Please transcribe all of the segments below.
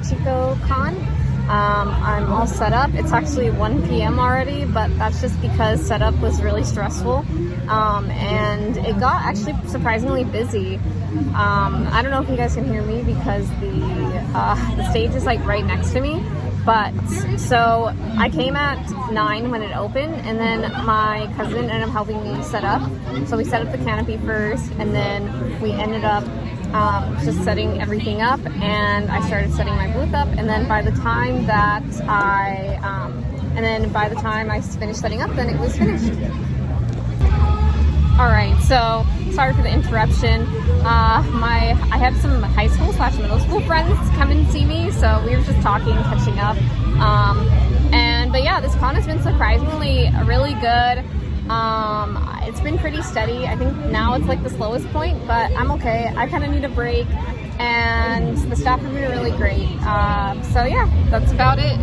Ichigocon. I'm all set up. It's actually 1 p.m. already, but that's just because setup was really stressful. And it got actually surprisingly busy. I don't know if you guys can hear me because the stage is like right next to me. But so I came at 9 when it opened, and then my cousin ended up helping me set up. So we set up the canopy first, and then we ended up just setting everything up, and I started setting my booth up. And then by the time that I finished setting up, then it was finished. All right, so sorry for the interruption. I had some high school / middle school friends come and see me, so we were just talking, catching up. But yeah, this con has been surprisingly really good. It's been pretty steady. I think now it's like the slowest point, but I'm okay. I kind of need a break, and the staff have been really great. So yeah, that's about it.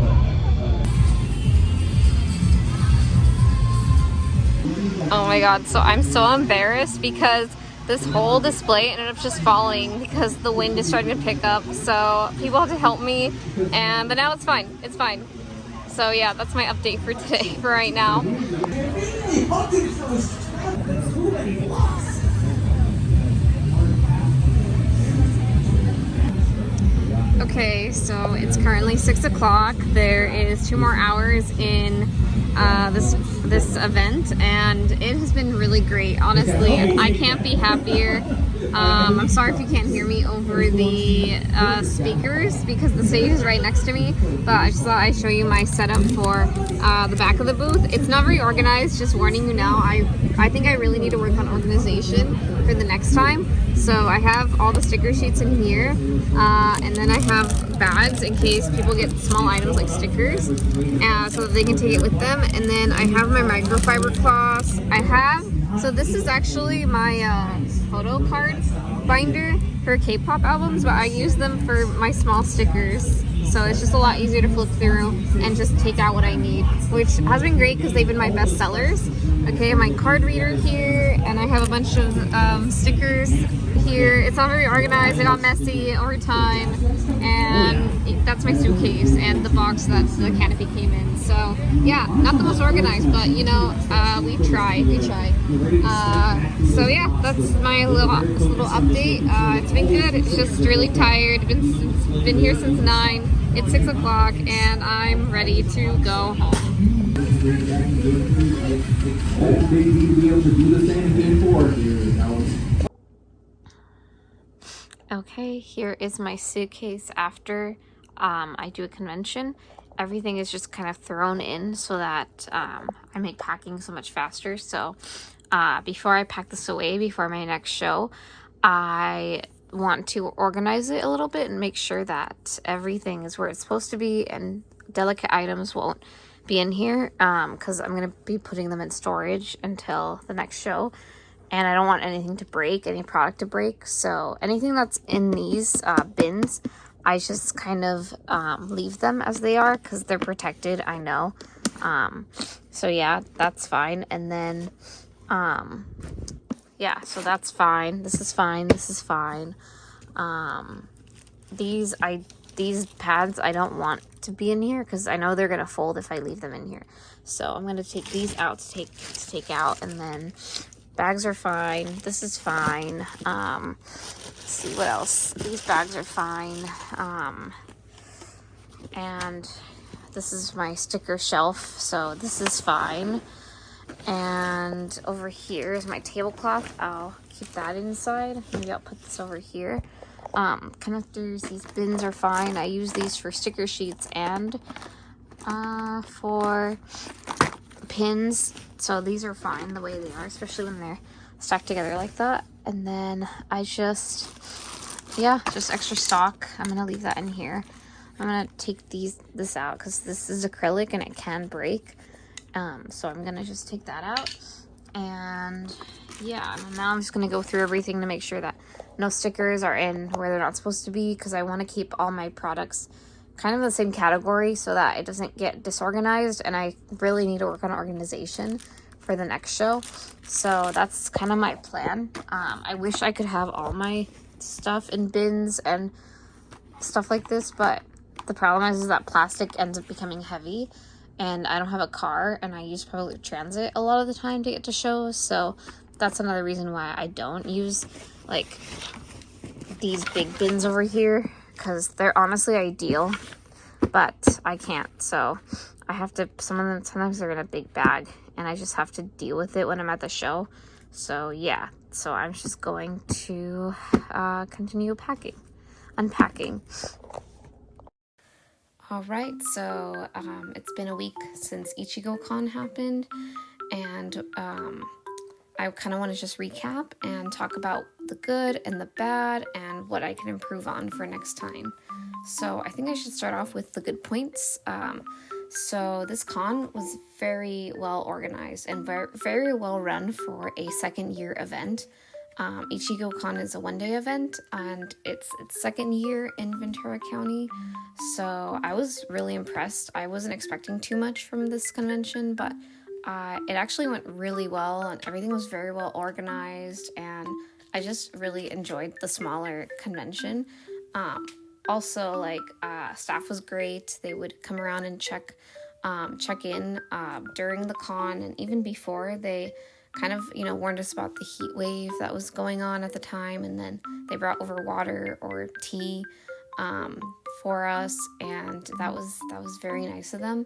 Oh my god, so I'm so embarrassed because this whole display ended up just falling because the wind is starting to pick up. So people have to help me, but now it's fine. It's fine. So yeah, that's my update for today, for right now. Okay, so it's currently 6 o'clock. There is 2 more hours in this event, and it has been really great. Honestly, I can't be happier. I'm sorry if you can't hear me over the speakers because the stage is right next to me, but I just thought I'd show you my setup for the back of the booth. It's not very organized, just warning you now. I think I really need to work on organization for the next time. So I have all the sticker sheets in here, and then I have bags in case people get small items like stickers, so that they can take it with them. And then I have my microfiber cloths. So this is actually my photo card binder for K-pop albums, but I use them for my small stickers. So it's just a lot easier to flip through and just take out what I need, which has been great because they've been my best sellers. Okay, my card reader here, and I have a bunch of stickers here. It's not very organized. It got messy over time, and that's my suitcase and the box that the canopy came in. So yeah, not the most organized, but you know, we try. So yeah, that's my little update. It's been good. It's just really tired. Been here since 9. It's 6 o'clock, and I'm ready to go home. Okay, here is my suitcase after I do a convention. Everything is just kind of thrown in so that I make packing so much faster. So before I pack this away, before my next show, I want to organize it a little bit and make sure that everything is where it's supposed to be and delicate items won't be in here, because I'm going to be putting them in storage until the next show, and I don't want anything to break, any product to break. So anything that's in these bins, I just kind of leave them as they are because they're protected, I know. So yeah, that's fine. And then yeah, so that's fine. This is fine. This is fine. These pads I don't want to be in here because I know they're gonna fold if I leave them in here. So I'm gonna take these out to take out, and then bags are fine. This is fine. Let's see what else. These bags are fine. And this is my sticker shelf, so this is fine. And over here is my tablecloth. I'll keep that inside. Maybe I'll put this over here. Connectors, these bins are fine. I use these for sticker sheets and for pins. So these are fine the way they are, especially when they're stacked together like that. And then I just extra stock. I'm gonna leave that in here. I'm gonna take this out because this is acrylic and it can break. So I'm gonna just take that out. And yeah, and now I'm just gonna go through everything to make sure that no stickers are in where they're not supposed to be, because I want to keep all my products kind of in the same category so that it doesn't get disorganized, and I really need to work on organization for the next show. So that's kind of my plan. I wish I could have all my stuff in bins and stuff like this, but The problem is that plastic ends up becoming heavy, and I don't have a car, and I use public transit a lot of the time to get to shows, so that's another reason why I don't use, like, these big bins over here, because they're honestly ideal, but I can't, so I have to, sometimes they're in a big bag, and I just have to deal with it when I'm at the show. So yeah, so I'm just going to continue unpacking. All right, so it's been a week since Ichigocon happened, and I kind of want to just recap and talk about the good and the bad and what I can improve on for next time. So I think I should start off with the good points. So this con was very well organized and very well run for a second year event. Ichigocon is a one-day event, and it's its second year in Ventura County. So I was really impressed. I wasn't expecting too much from this convention, but it actually went really well, and everything was very well organized, and I just really enjoyed the smaller convention. Also, like, staff was great. They would come around and check in during the con, and even before. They kind of, warned us about the heat wave that was going on at the time, and then they brought over water or tea for us, and that was very nice of them.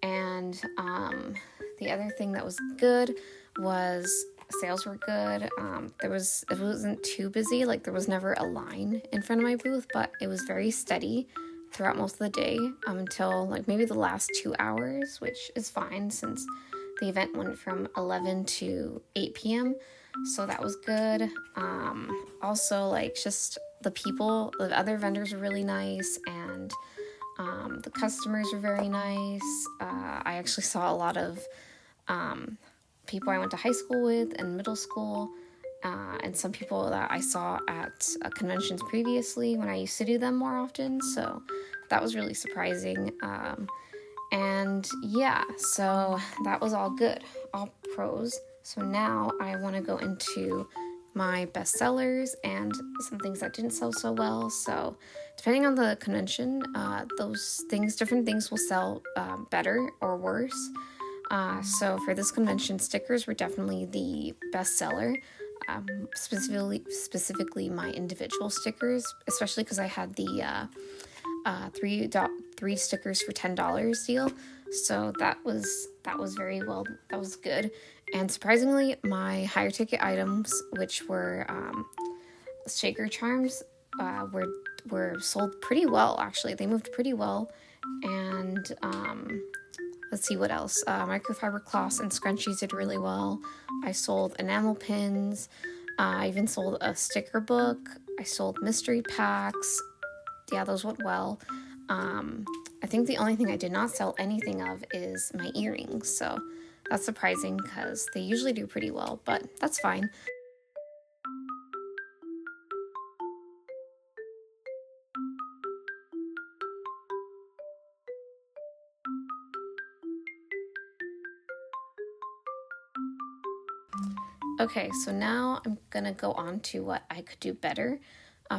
And the other thing that was good was sales were good. It wasn't too busy, like there was never a line in front of my booth, but it was very steady throughout most of the day until like maybe the last 2 hours, which is fine since the event went from 11 to 8 p.m. So that was good. Also, like, just the other vendors were really nice, and the customers were very nice. I actually saw a lot of people I went to high school with and middle school, and some people that I saw at conventions previously when I used to do them more often. So that was really surprising. And yeah, so that was all good, all pros. So now I want to go into my best sellers and some things that didn't sell so well. So depending on the convention, different things will sell better or worse. So for this convention, stickers were definitely the best seller. Specifically my individual stickers, especially because I had the three stickers for $10 deal. So that was very well. That was good. And surprisingly, my higher ticket items, which were shaker charms, were sold pretty well. Actually, they moved pretty well. And let's see what else. Microfiber cloths and scrunchies did really well. I sold enamel pins. I even sold a sticker book. I sold mystery packs. Yeah, those went well. I think the only thing I did not sell anything of is my earrings. So that's surprising because they usually do pretty well, but that's fine. Okay, so now I'm gonna go on to what I could do better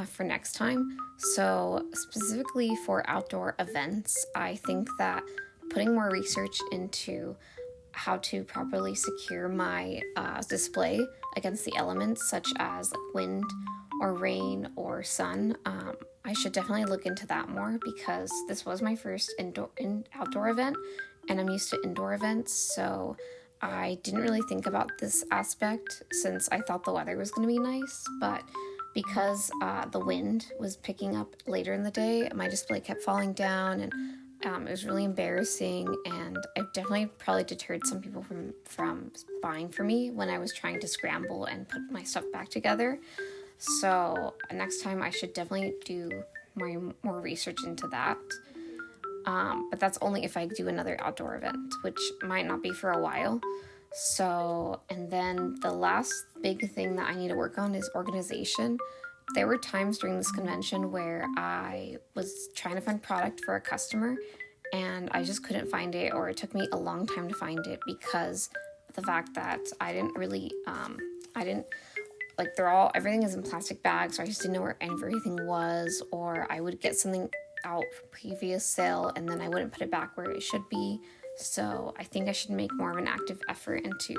for next time. So specifically for outdoor events, I think that putting more research into how to properly secure my display against the elements such as like wind or rain or sun, I should definitely look into that more because this was my first outdoor event, and I'm used to indoor events, so I didn't really think about this aspect since I thought the weather was going to be nice, but because the wind was picking up later in the day, my display kept falling down, and it was really embarrassing, and it definitely probably deterred some people from buying from me when I was trying to scramble and put my stuff back together. So next time I should definitely do more research into that. But that's only if I do another outdoor event, which might not be for a while. So, and then the last big thing that I need to work on is organization. There were times during this convention where I was trying to find product for a customer and I just couldn't find it, or it took me a long time to find it because of the fact that everything is in plastic bags, so I just didn't know where everything was, or I would get something out from previous sale, and then I wouldn't put it back where it should be. So I think I should make more of an active effort into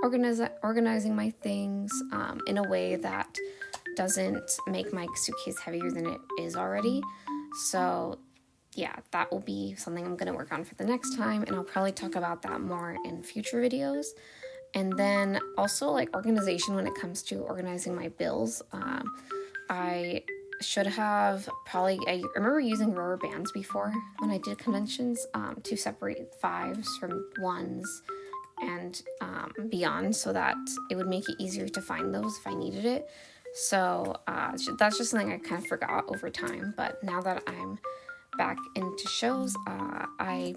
organizing my things in a way that doesn't make my suitcase heavier than it is already. So yeah, that will be something I'm going to work on for the next time, and I'll probably talk about that more in future videos. And then also like organization when it comes to organizing my bills. I should have I remember using rubber bands before when I did conventions to separate fives from ones and beyond, so that it would make it easier to find those if I needed it. So that's just something I kind of forgot over time, but now that I'm back into shows, I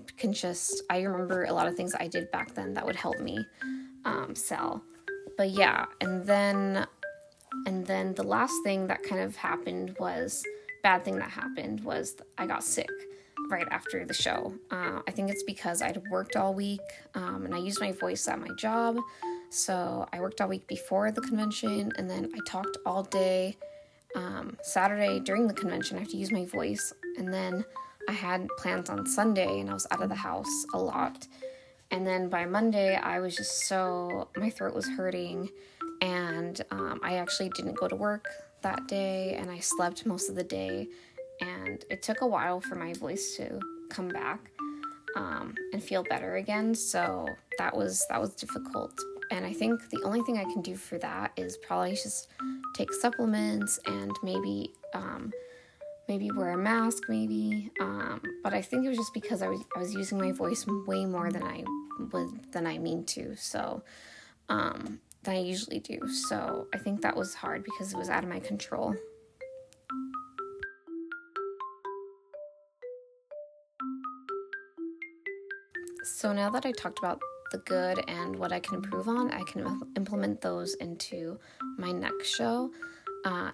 remember a lot of things I did back then that would help me sell. But yeah, and then the last thing that kind of happened was I got sick right after the show. I think it's because I'd worked all week, and I used my voice at my job. So I worked all week before the convention, and then I talked all day. Saturday during the convention, I have to use my voice, and then I had plans on Sunday, and I was out of the house a lot. And then by Monday, I was just my throat was hurting, and I actually didn't go to work that day, and I slept most of the day, and it took a while for my voice to come back and feel better again. So that was difficult. And I think the only thing I can do for that is probably just take supplements and maybe wear a mask, but I think it was just because I was using my voice way more than I mean to, so than I usually do. So I think that was hard because it was out of my control. So now that I talked about the good and what I can improve on, I can implement those into my next show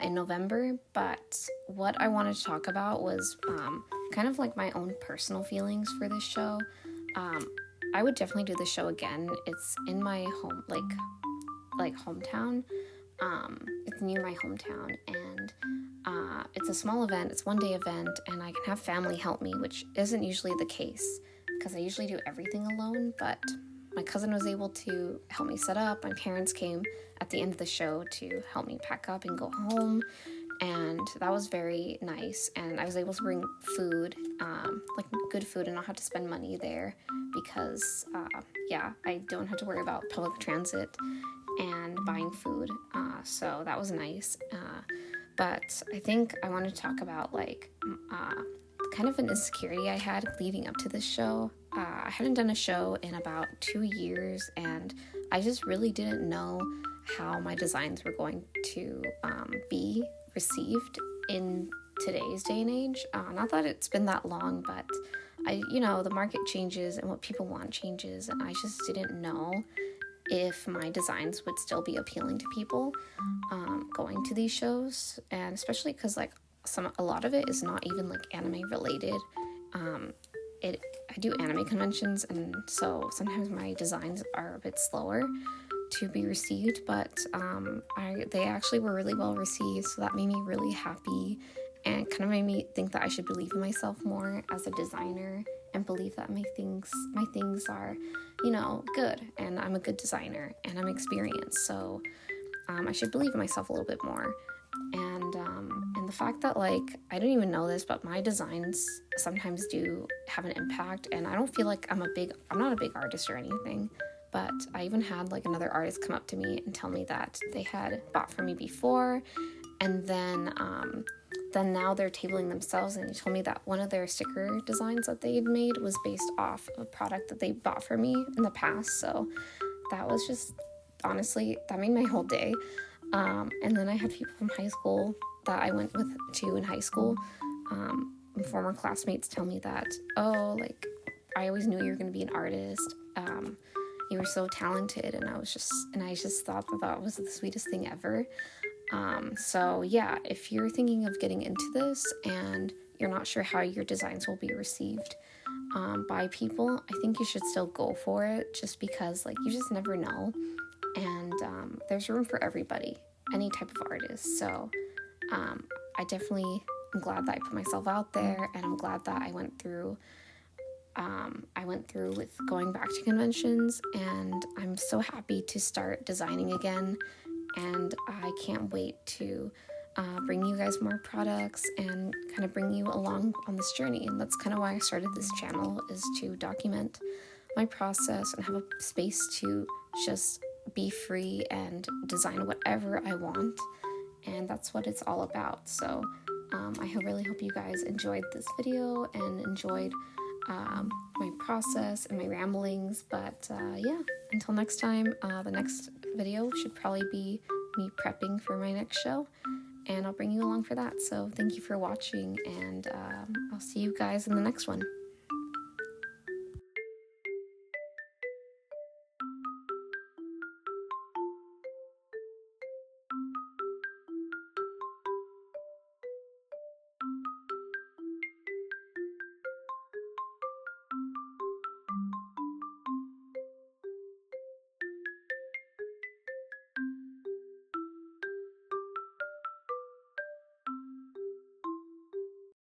in November. But what I wanted to talk about was kind of like my own personal feelings for this show. I would definitely do the show again. It's in my home, like hometown. It's near my hometown, and it's a small event. It's one-day event, and I can have family help me, which isn't usually the case because I usually do everything alone. But my cousin was able to help me set up. My parents came at the end of the show to help me pack up and go home, and that was very nice. And I was able to bring food, like good food, and not have to spend money there because I don't have to worry about public transit and buying food, so that was nice. But I think I want to talk about kind of an insecurity I had leading up to this show. I hadn't done a show in about 2 years, and I just really didn't know how my designs were going to be received in today's day and age. Not that it's been that long, but the market changes and what people want changes, and I just didn't know if my designs would still be appealing to people going to these shows, and especially because a lot of it is not even anime related. I do anime conventions, and so sometimes my designs are a bit slower to be received, but they actually were really well received, so that made me really happy and kind of made me think that I should believe in myself more as a designer and believe that my things are good, and I'm a good designer and I'm experienced, so I should believe in myself a little bit more. And the fact that I didn't even know this, but my designs sometimes do have an impact, and I don't feel like I'm not a big artist or anything, but I even had another artist come up to me and tell me that they had bought from me before, and then now they're tabling themselves, and they told me that one of their sticker designs that they had made was based off a product that they bought from me in the past. So that was just, honestly, that made my whole day. And then I had people from high school that I went to in high school, former classmates, tell me that, I always knew you were going to be an artist. You were so talented, and I just thought that was the sweetest thing ever. So yeah, if you're thinking of getting into this and you're not sure how your designs will be received by people, I think you should still go for it, just because you just never know. And there's room for everybody, any type of artist. So I definitely I'm glad that I put myself out there, and I'm glad that I went through with going back to conventions, and I'm so happy to start designing again, and I can't wait to bring you guys more products and kind of bring you along on this journey. And that's kind of why I started this channel, is to document my process and have a space to just be free and design whatever I want, and that's what it's all about. So I really hope you guys enjoyed this video and enjoyed my process and my ramblings. But yeah, until next time, the next video should probably be me prepping for my next show, and I'll bring you along for that. So thank you for watching, and I'll see you guys in the next one.